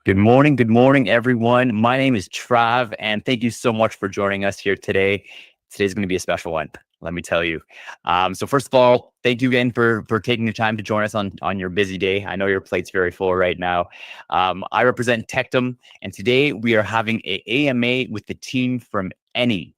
Good morning, everyone. My name is Trav, and thank you so much for joining us here today. Today's going to be a special one, let me tell you. So first of all, thank you again for taking the time to join us on your busy day. I know your plate's very full right now. I represent Tectum, and today we are having a AMA with the team from Eni.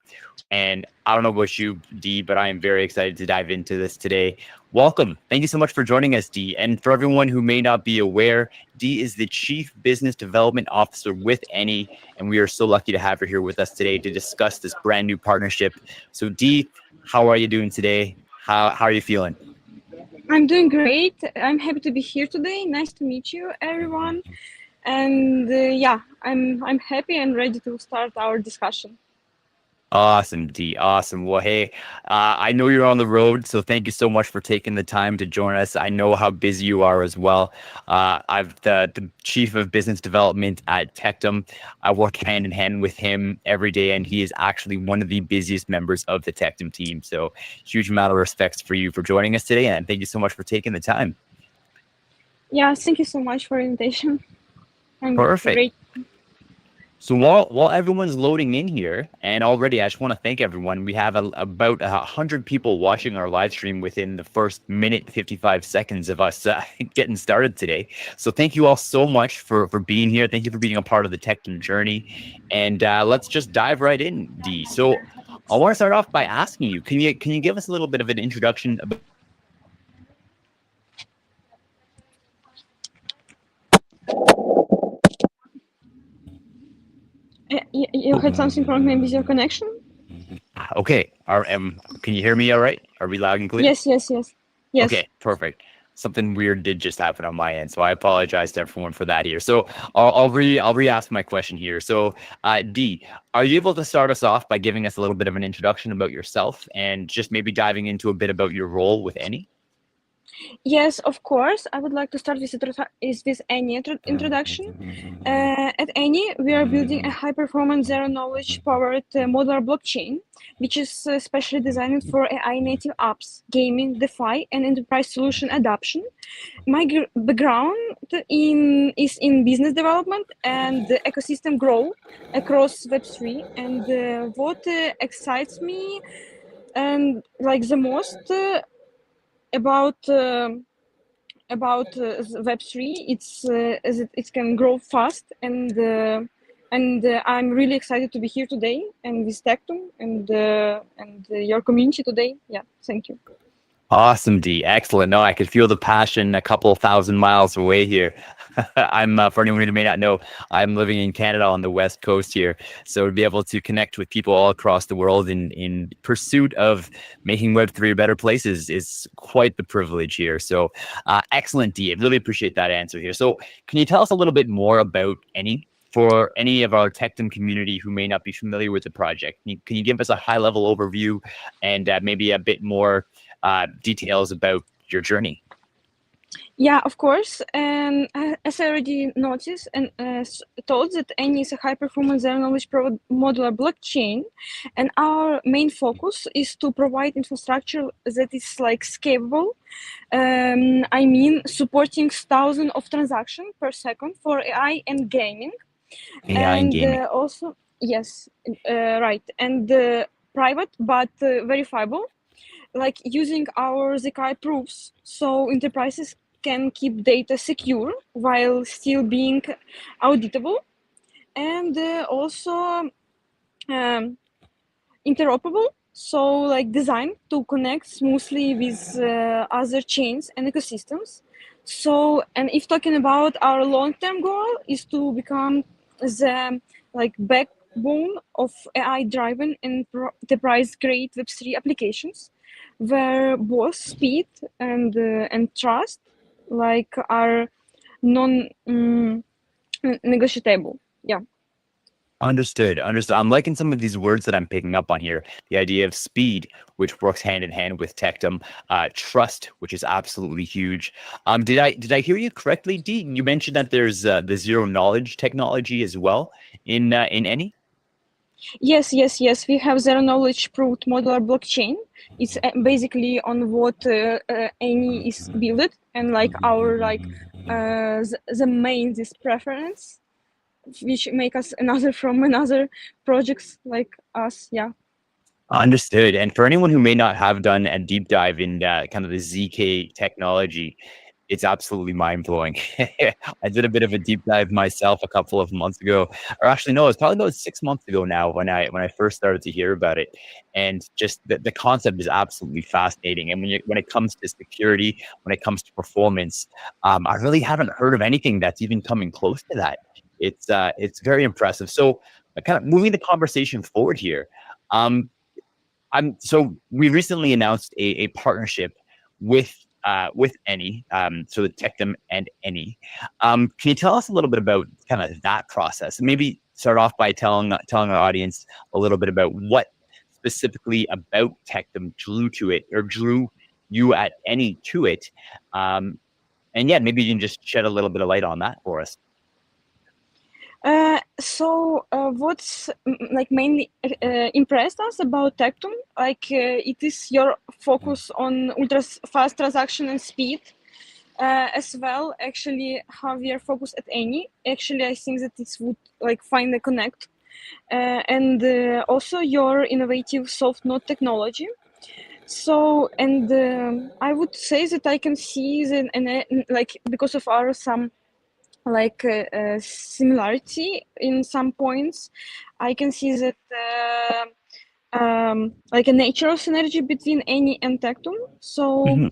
And I don't know about you, D, but I am very excited to dive into this today. Welcome. Thank you so much for joining us, D. And for everyone who may not be aware, D is the Chief Business Development Officer with Eni, and we are so lucky to have her here with us today to discuss this brand new partnership. So, D, how are you doing today? How are you feeling? I'm doing great. I'm happy to be here today. Nice to meet you, everyone. And yeah, I'm happy and ready to start our discussion. Awesome, D. Awesome. Well, hey, I know you're on the road, so thank you so much for taking the time to join us. I know how busy you are as well. I'm the chief of business development at Tectum. I work hand in hand with him every day, and he is actually one of the busiest members of the Tectum team. So, huge amount of respects for you for joining us today, and thank you so much for taking the time. Yeah, thank you so much for the invitation. I'm Perfect. great. So while everyone's loading in here, and already I just want to thank everyone. We have about 100 people watching our live stream within the first minute 55 seconds of us getting started today. So thank you all so much for being here. Thank you for being a part of the Tecton journey, and let's just dive right in, D. So I want to start off by asking you, can you give us a little bit of an introduction about You had something wrong maybe with your connection? okay, can you hear me all right? Are we loud and clear? Yes. Okay, perfect. Something weird did just happen on my end, so I apologize to everyone for that here. So I'll re-ask my question here. So, D, are you able to start us off by giving us a little bit of an introduction about yourself and just maybe diving into a bit about your role with Eni? Yes, of course. I would like to start with any introduction. At Eni, we are building a high-performance zero-knowledge powered modular blockchain, which is specially designed for AI-native apps, gaming, DeFi, and enterprise solution adoption. My background is in business development and the ecosystem growth across Web3. And what excites me and like the most about Web3, it's it can grow fast, and I'm really excited to be here today and with Tectum and your community today. Yeah, thank you. Awesome, D. Excellent. No, I could feel the passion a couple thousand miles away here. I'm for anyone who may not know, I'm living in Canada on the west coast here, so to be able to connect with people all across the world in pursuit of making Web3 a better place is quite the privilege here. So, excellent, D. I really appreciate that answer here. So, can you tell us a little bit more about Eni? For any of our Tectum community who may not be familiar with the project, can you give us a high-level overview and maybe a bit more details about your journey? Yeah, of course. And as I already noticed and told that Eni is a high-performance zero-knowledge modular blockchain, and our main focus is to provide infrastructure that is like scalable. I mean, supporting thousands of transactions per second for AI and gaming, AI and and gaming. also yes, right, and private but verifiable, like using our ZK proofs, so enterprises can keep data secure while still being auditable, and also um, interoperable, so like designed to connect smoothly with other chains and ecosystems. So, and if talking about our long-term goal is to become the like backbone of AI-driven and enterprise-grade Web3 applications, where both speed and trust like are non negotiable. Yeah. Understood. Understood. I'm liking some of these words that I'm picking up on here. The idea of speed, which works hand in hand with Tectum, trust, which is absolutely huge. Did I hear you correctly, D? You mentioned that there's the zero knowledge technology as well in Eni. Yes. We have zero knowledge proved modular blockchain. It's basically on what any is built, and like our the main this preference. which make us another from another projects like us. Yeah. Understood. And for anyone who may not have done a deep dive in kind of the ZK technology, it's absolutely mind blowing. I did a bit of a deep dive myself a couple of months ago, or actually, no, it was probably about 6 months ago now when I first started to hear about it. And just the concept is absolutely fascinating. And when it comes to security, when it comes to performance, I really haven't heard of anything that's even coming close to that. It's very impressive. So, kind of moving the conversation forward here. Um, so we recently announced a partnership with Eni, so the Tectum and Eni. Can you tell us a little bit about kind of that process? And maybe start off by telling our audience a little bit about what specifically about Tectum drew you at Eni to it. And yeah, maybe you can just shed a little bit of light on that for us. What's like mainly impressed us about Tectum, like it is your focus on ultra fast transaction and speed, as well. Actually, how we are focused at Eni. Actually, I think that it would like find a connect, and also your innovative soft node technology. So, and I would say that I can see that, and like because of our some like similarity in some points, I can see that like a natural synergy between Eni and Tectum. So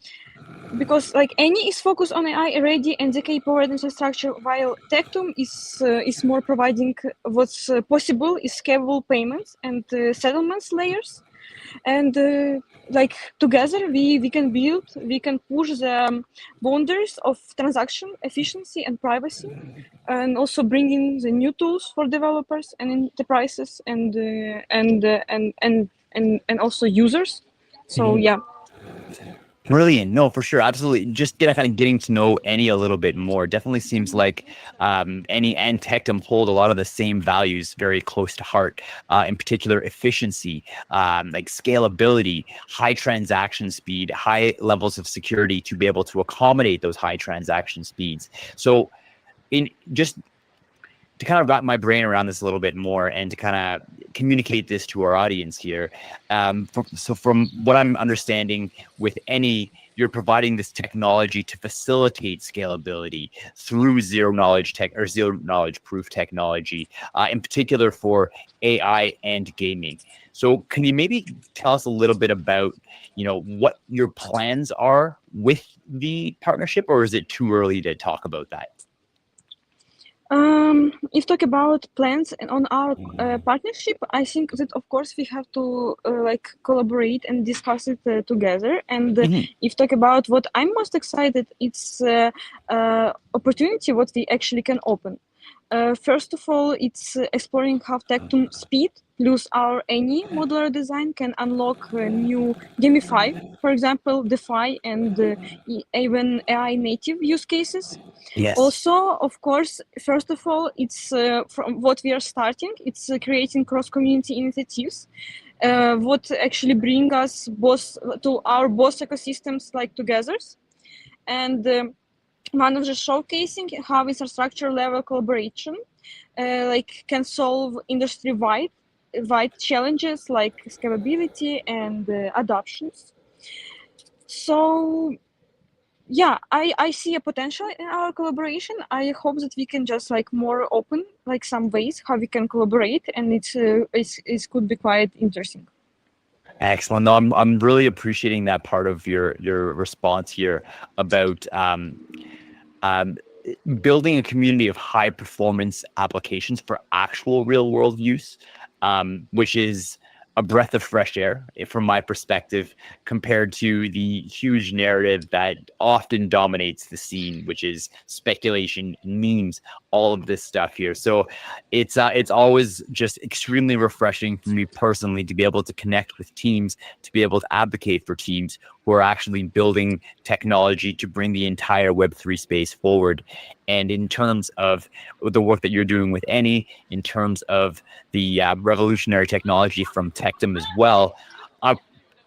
because like Eni is focused on AI already and the powered infrastructure, while Tectum is more providing what's possible is scalable payments and settlements layers, and like together we can push the boundaries of transaction efficiency and privacy, and also bring in the new tools for developers and enterprises and also users. So yeah. Brilliant. No, for sure. Absolutely. Just kind of getting to know Eni a little bit more. Definitely seems like Eni and Tectum hold a lot of the same values very close to heart, in particular efficiency, like scalability, high transaction speed, high levels of security to be able to accommodate those high transaction speeds. So in just to kind of wrap my brain around this a little bit more and to kind of communicate this to our audience here. So from what I'm understanding with Eni, you're providing this technology to facilitate scalability through zero knowledge proof technology, in particular for AI and gaming. So can you maybe tell us a little bit about, what your plans are with the partnership, or is it too early to talk about that? If talk about plans and on our partnership, I think that of course we have to like collaborate and discuss it together. And if talk about what I'm most excited, it's opportunity what we actually can open. First of all, it's exploring how Tectum speed plus our any modular design can unlock new gamify, for example, DeFi and even AI native use cases. Yes. Also, of course, first of all, it's from what we are starting. It's creating cross-community initiatives, what actually bring us both to our both ecosystems like together, and one of the showcasing how infrastructure level collaboration like can solve industry-wide challenges like scalability and adoptions. So yeah, I see a potential in our collaboration. I hope that we can just like more open like some ways how we can collaborate, and it could be quite interesting. Excellent. No, I'm really appreciating that part of your response here about building a community of high performance applications for actual real world use, which is a breath of fresh air from my perspective compared to the huge narrative that often dominates the scene, which is speculation, memes, all of this stuff here. So it's always just extremely refreshing for me personally to be able to connect with teams, to be able to advocate for teams who are actually building technology to bring the entire Web3 space forward. And in terms of the work that you're doing with Eni, in terms of the revolutionary technology from Tectum as well, I'm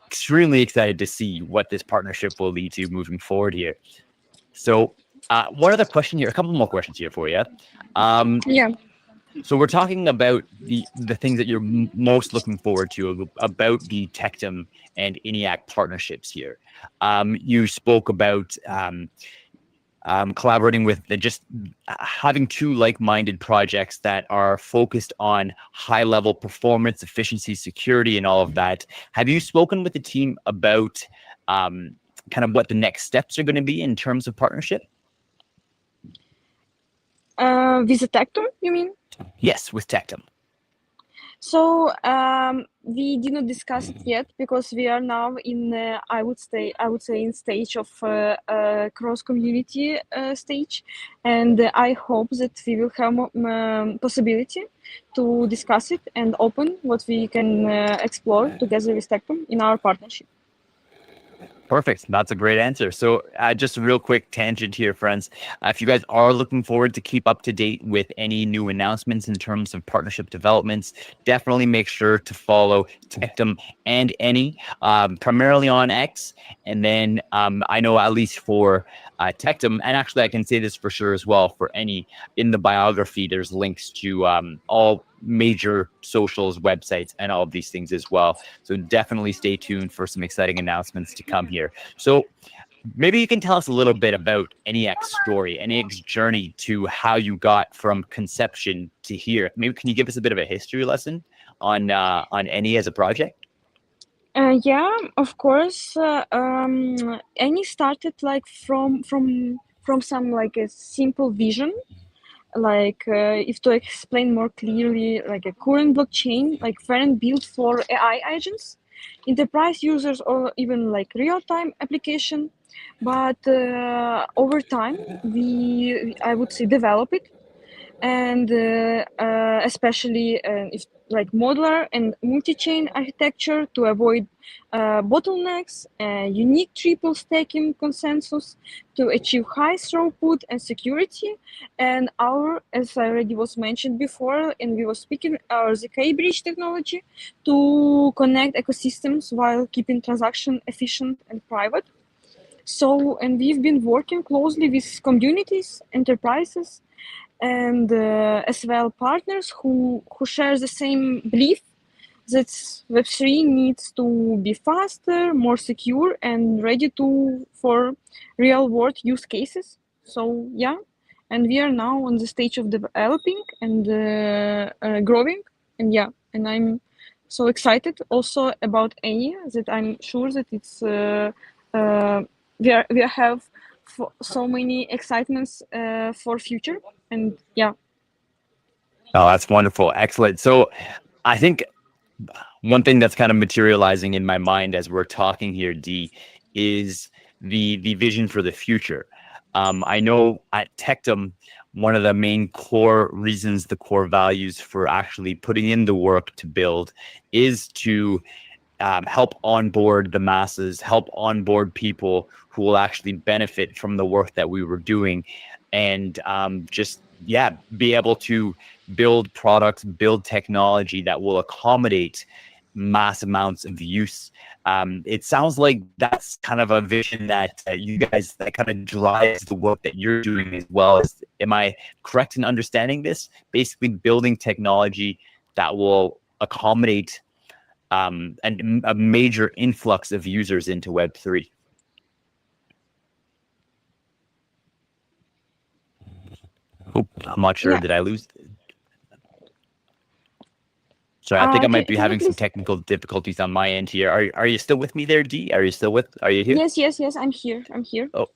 extremely excited to see what this partnership will lead to moving forward here. So one other question here, a couple more questions here for you. Yeah. So we're talking about the things that you're most looking forward to about the Tectum and Eniac partnerships here. You spoke about collaborating with just having two like-minded projects that are focused on high-level performance, efficiency, security, and all of that. Have you spoken with the team about kind of what the next steps are going to be in terms of partnership? With the Tectum, you mean? Yes, with Tectum. So we did not discuss it yet because we are now in I would say in stage of cross community stage, and I hope that we will have possibility to discuss it and open what we can explore together with Tectum in our partnership. Perfect. That's a great answer. So, just a real quick tangent here, friends. If you guys are looking forward to keep up to date with any new announcements in terms of partnership developments, definitely make sure to follow Tectum and Eni, primarily on X. And then I know at least for Tectum, and actually I can say this for sure as well for Eni, in the biography, there's links to all major socials, websites, and all of these things as well. So definitely stay tuned for some exciting announcements to come here. So maybe you can tell us a little bit about Eniac's story, Eniac's journey to how you got from conception to here. Maybe can you give us a bit of a history lesson on Eni as a project? Yeah, of course. Any started like from some like a simple vision, like if to explain more clearly, like a current blockchain, like friend built for AI agents, enterprise users, or even like real-time application. But over time, I would say, develop it, and especially if like modular and multi-chain architecture to avoid bottlenecks, unique triple stacking consensus to achieve high throughput and security, and our, as I already was mentioned before, and we were speaking, our ZK bridge technology to connect ecosystems while keeping transaction efficient and private. So, and we've been working closely with communities, enterprises, and as well partners who share the same belief that Web3 needs to be faster, more secure, and ready to for real world use cases. So yeah, and we are now on the stage of developing and growing, and yeah, and I'm so excited also about Eni that I'm sure that it's we have so many excitements for future, and yeah. Oh, that's wonderful. Excellent. So I think one thing that's kind of materializing in my mind as we're talking here, D, is the vision for the future. I know at Tectum, one of the main core reasons, the core values for actually putting in the work to build is to help onboard the masses, help onboard people who will actually benefit from the work that we were doing, and just yeah, be able to build products, build technology that will accommodate mass amounts of use. It sounds like that's kind of a vision that you guys that kind of drives the work that you're doing as well. Am I correct in understanding this? Basically, building technology that will accommodate and a major influx of users into Web3. Oh, I'm not sure. Yeah. Did I lose? Sorry, I think I might be Can you having some please? technical difficulties on my end here. Are you still with me there, D? Are you here? Yes. I'm here. I'm here. Oh,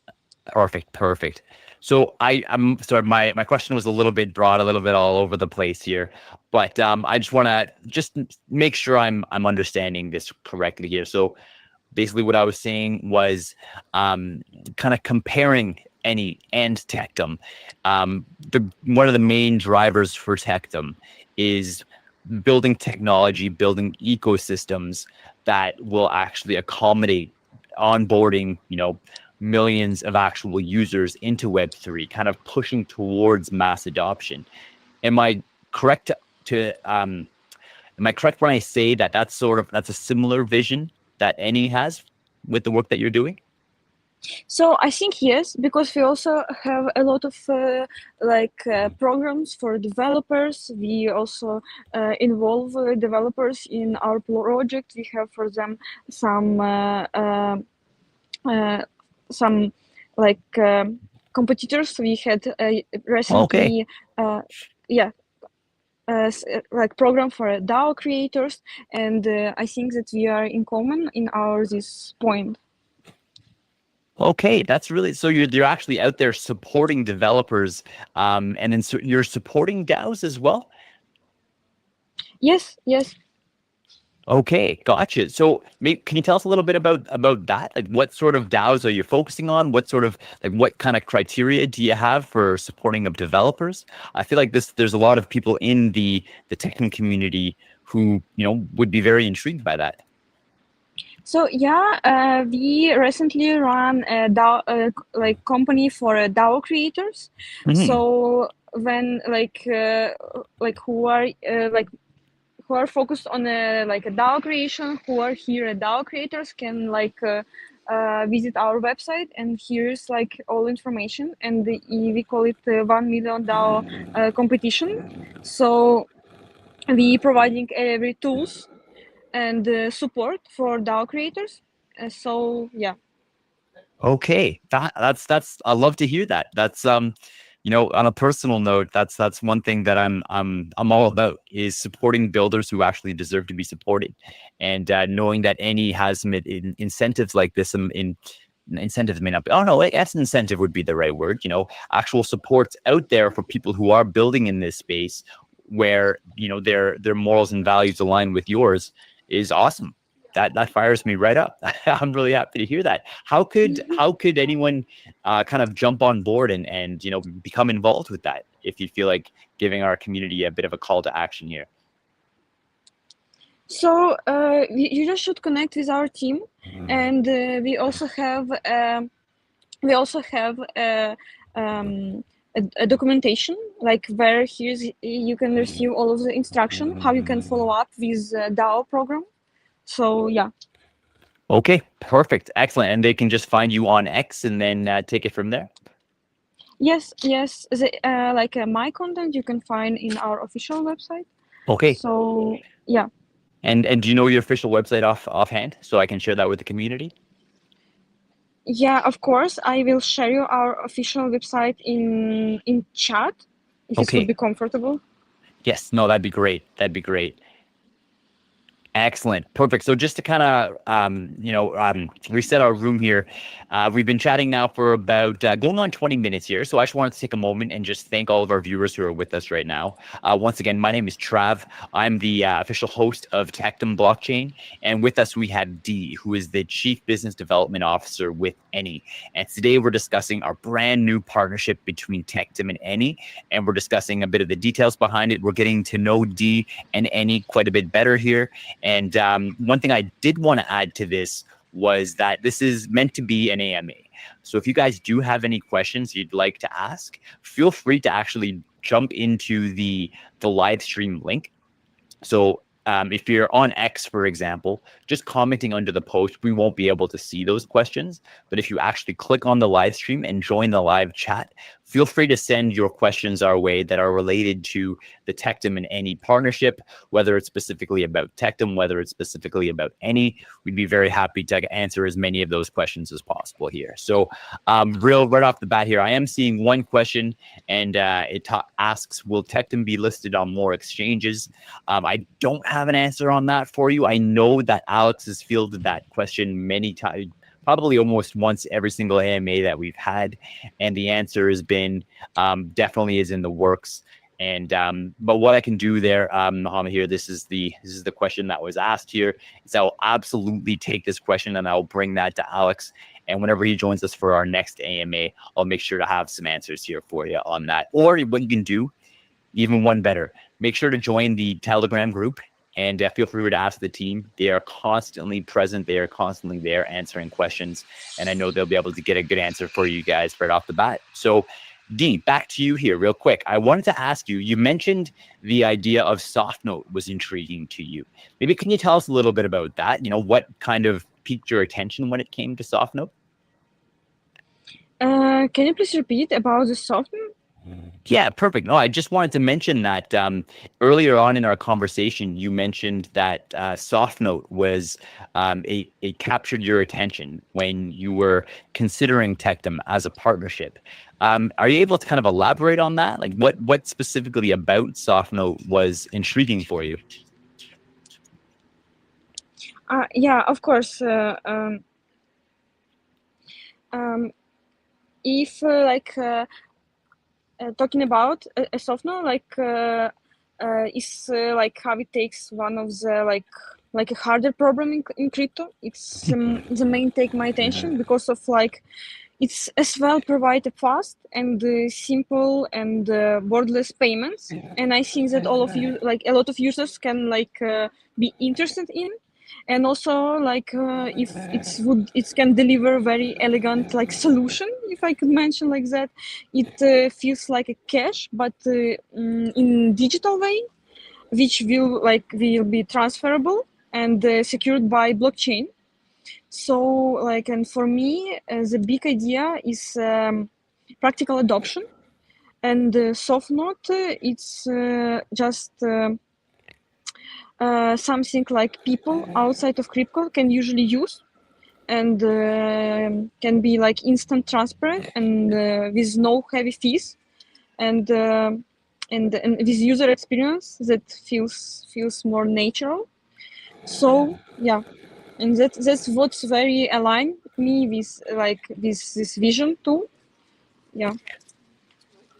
perfect. So I'm sorry, my question was a little bit broad, a little bit all over the place here, but I just want to just make sure I'm understanding this correctly here. So basically what I was saying was kind of comparing Eni and Tectum. One of the main drivers for Tectum is building technology, building ecosystems that will actually accommodate onboarding, millions of actual users into Web3, kind of pushing towards mass adoption. Am I correct to Am I correct when I say that that's a similar vision that Eni has with the work that you're doing? So I think yes, because we also have a lot of programs for developers. We also involve developers in our project. We have for them some uh, some like competitors. We had Okay. recently, yeah, like program for DAO creators, and I think that we are in common in our this point. Okay, that's really so you're actually out there supporting developers, and then you're supporting DAOs as well. Yes, yes. Okay, gotcha. So, can you tell us a little bit about that? Like, what sort of DAOs are you focusing on? What sort of what kind of criteria do you have for supporting of developers? I feel like there's a lot of people in the Tectum community who would be very intrigued by that. So yeah, we recently ran a DAO, like company for DAO creators. Mhm. So when who are focused on a DAO creation, who are here DAO creators can visit our website, and here's like all information. And we call it 1 million DAO competition. So we providing every tools and support for DAO creators. So yeah. Okay, that's I love to hear that. That's on a personal note, that's one thing that I'm all about is supporting builders who actually deserve to be supported, and knowing that any has some incentives like this. Incentives may not be. Oh no, I guess incentive would be the right word. Actual supports out there for people who are building in this space where their morals and values align with yours is awesome. That fires me right up. I'm really happy to hear that. How could anyone kind of jump on board and become involved with that if you feel like giving our community a bit of a call to action here? So you just should connect with our team, and we also have a documentation like where here's you can receive all of the instruction how you can follow up with DAO program. So yeah. Okay, perfect, excellent. And they can just find you on X and then take it from there. Yes, yes. My content you can find in our official website. Okay, So yeah. and do you know your official website offhand so I can share that with the community? Yeah, of course. I will share you our official website in chat if it would Okay, be comfortable. yes, no, that'd be great. That'd be great. Excellent. Perfect. So just to kind of, reset our room here, we've been chatting now for about going on 20 minutes here. So I just wanted to take a moment and just thank all of our viewers who are with us right now. Once again, my name is Trav. I'm the official host of Tectum Blockchain. And with us, we have Dee, who is the Chief Business Development Officer with Eni. And today we're discussing our brand new partnership between Tectum and Eni. And we're discussing a bit of the details behind it. We're getting to know Dee and Eni quite a bit better here. And one thing I did want to add to this was that this is meant to be an AMA. So if you guys do have any questions you'd like to ask, feel free to actually jump into the live stream link. So if you're on X, for example, just commenting under the post, we won't be able to see those questions. But if you actually click on the live stream and join the live chat, feel free to send your questions our way that are related to the Tectum and Eni partnership, whether it's specifically about Tectum, whether it's specifically about Eni. We'd be very happy to answer as many of those questions as possible here. So right off the bat here, I am seeing one question, and it asks, will Tectum be listed on more exchanges? I don't have an answer on that for you. I know that Alex has fielded that question many times, probably almost once every single AMA that we've had, and the answer has been definitely is in the works. And but what I can do there, here, this is the question that was asked here. Is I will absolutely take this question and I'll bring that to Alex. And whenever he joins us for our next AMA, I'll make sure to have some answers here for you on that. Or what you can do, even one better, make sure to join the Telegram group and feel free to ask the team. They are constantly present. They are constantly there answering questions. And I know they'll be able to get a good answer for you guys right off the bat. So, Dee, back to you here real quick. I wanted to ask you, you mentioned the idea of soft note was intriguing to you. Maybe can you tell us a little bit about that? What kind of piqued your attention when it came to soft note? Can you please repeat about the software? Yeah, perfect. No, I just wanted to mention that earlier on in our conversation, you mentioned that SoftNote was it captured your attention when you were considering Tectum as a partnership. Are you able to kind of elaborate on that? Like, what specifically about SoftNote was intriguing for you? Yeah, of course. If talking about a software is like how it takes one of the like a harder problem in crypto. It's the main take my attention because of like it's as well provide a fast and simple and borderless payments, and I think that all of you like a lot of users can be interested in, and also if it can deliver very elegant like solution, if I could mention like that. It feels like a cash but in digital way, which will be transferable and secured by blockchain. So and for me the big idea is practical adoption, and soft note it's just something like people outside of crypto can usually use, and can be like instant transparent and with no heavy fees, and and with user experience that feels more natural. So yeah, and that's what's very aligned me with this vision too. Yeah.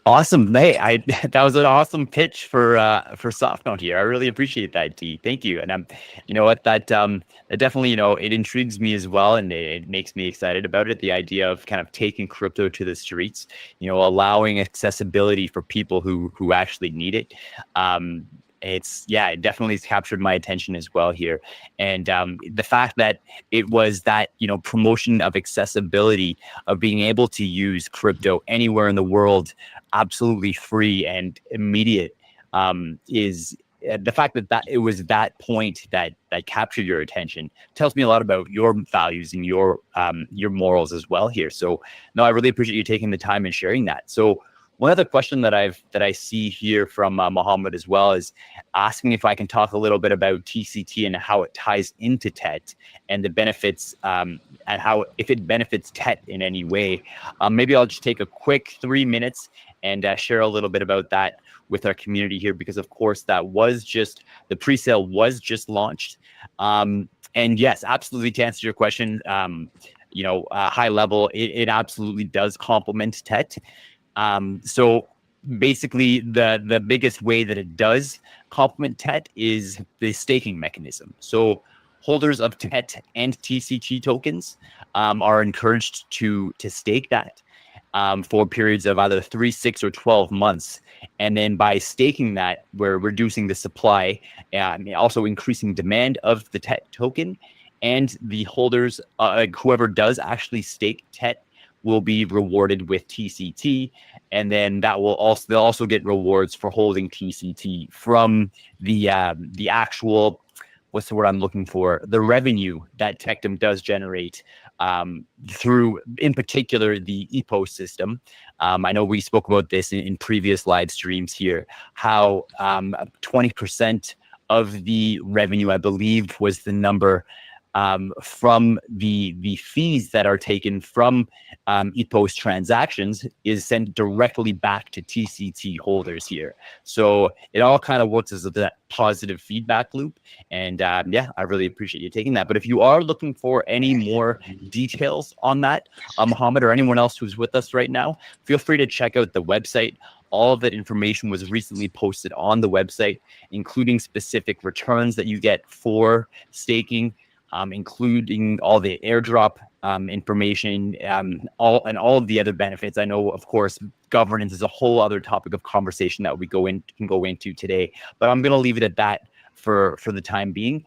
Awesome. Hey, I that was an awesome pitch for SoftNote here. I really appreciate that, D. Thank you. And you know what, that definitely, it intrigues me as well, and it makes me excited about it. The idea of kind of taking crypto to the streets, allowing accessibility for people who actually need it. It definitely has captured my attention as well here. And the fact that it was that, promotion of accessibility, of being able to use crypto anywhere in the world, absolutely free and immediate, is the fact that it was that point that captured your attention tells me a lot about your values and your morals as well here. So no, I really appreciate you taking the time and sharing that. So one other question that I see here from Mohammed as well is asking if I can talk a little bit about TCT and how it ties into TET and the benefits, and how if it benefits TET in any way. Maybe I'll just take a quick 3 minutes and share a little bit about that with our community here, because of course the pre-sale was just launched. And yes, absolutely, to answer your question, high level, it absolutely does complement TET. So basically, the biggest way that it does complement TET is the staking mechanism. So holders of TET and TCT tokens are encouraged to stake that for periods of either 3, 6, or 12 months. And then by staking that, we're reducing the supply, also increasing demand of the TET token. And the holders, whoever does actually stake TET, will be rewarded with TCT, and then they'll also get rewards for holding TCT from the actual, what's the word I'm looking for? The revenue that Tectum does generate through, in particular, the EPOS system. I know we spoke about this in previous live streams here, how 20% of the revenue, I believe, was the number, from the fees that are taken from EPOS transactions, is sent directly back to TCT holders here. So it all kind of works as that positive feedback loop. And I really appreciate you taking that. But if you are looking for any more details on that, Mohammed, or anyone else who's with us right now, feel free to check out the website. All of that information was recently posted on the website, including specific returns that you get for staking, including all the airdrop information, all of the other benefits. I know, of course, governance is a whole other topic of conversation that we can go into today, but I'm going to leave it at that for the time being,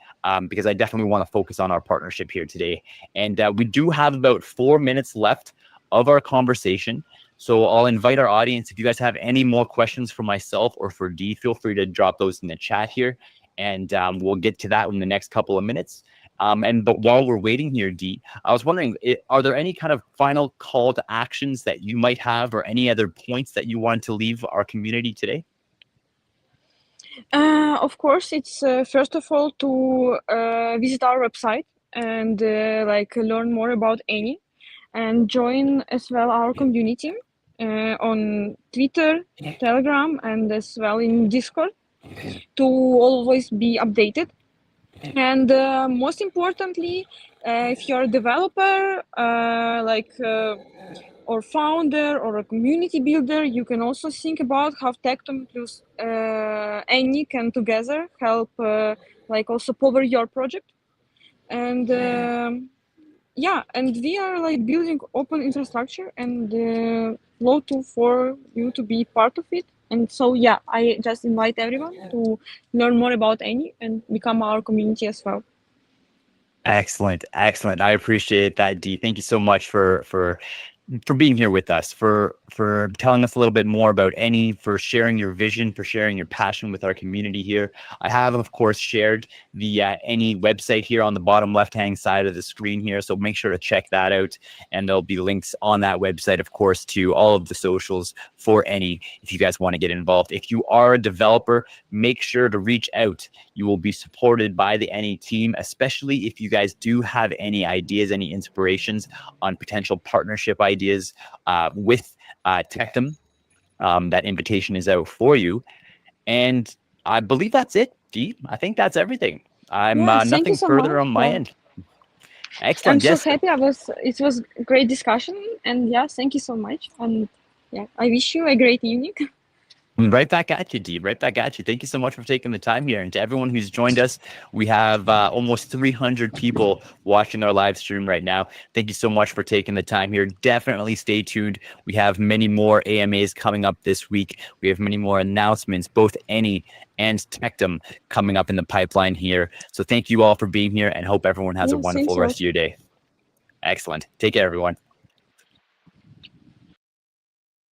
because I definitely want to focus on our partnership here today. And we do have about 4 minutes left of our conversation. So I'll invite our audience, if you guys have any more questions for myself or for Dee, feel free to drop those in the chat here, and we'll get to that in the next couple of minutes. While we're waiting here, Dee, I was wondering, are there any kind of final call to actions that you might have, or any other points that you want to leave our community today? Of course, it's first of all to visit our website and like learn more about Eni, and join as well our community on Twitter, Telegram, and as well in Discord to always be updated. And most importantly, if you're a developer, or founder or a community builder, you can also think about how Tectum plus Eni can together help like also power your project. And yeah, and we are like building open infrastructure, and love to for you to be part of it. And so yeah, I just invite everyone to learn more about Eni and become our community as well. Excellent, excellent. I appreciate that, Dee. Thank you so much for being here with us, for telling us a little bit more about Eni, for sharing your vision, for sharing your passion with our community here. I have, of course, shared the Eni website here on the bottom left-hand side of the screen here, so make sure to check that out. And there'll be links on that website, of course, to all of the socials for Eni if you guys want to get involved. If you are a developer, make sure to reach out. You will be supported by the Eni team, especially if you guys do have any ideas, any inspirations on potential partnership ideas with Tectum. That invitation is out for you. And I believe that's it, Dee. I think that's everything. I'm Yeah, thank you nothing so further much. on my Yeah. end. I'm Excellent. so Yes. happy. It was great discussion, and yeah, thank you so much. And yeah, I wish you a great evening. Right back at you, Dee. Right back at you. Thank you so much for taking the time here. And to everyone who's joined us, we have almost 300 people watching our live stream right now. Thank you so much for taking the time here. Definitely stay tuned. We have many more AMAs coming up this week. We have many more announcements, both Eni and Tectum, coming up in the pipeline here. So thank you all for being here, and hope everyone has a Yeah, thank wonderful you. rest of your day. Excellent. Take care, everyone.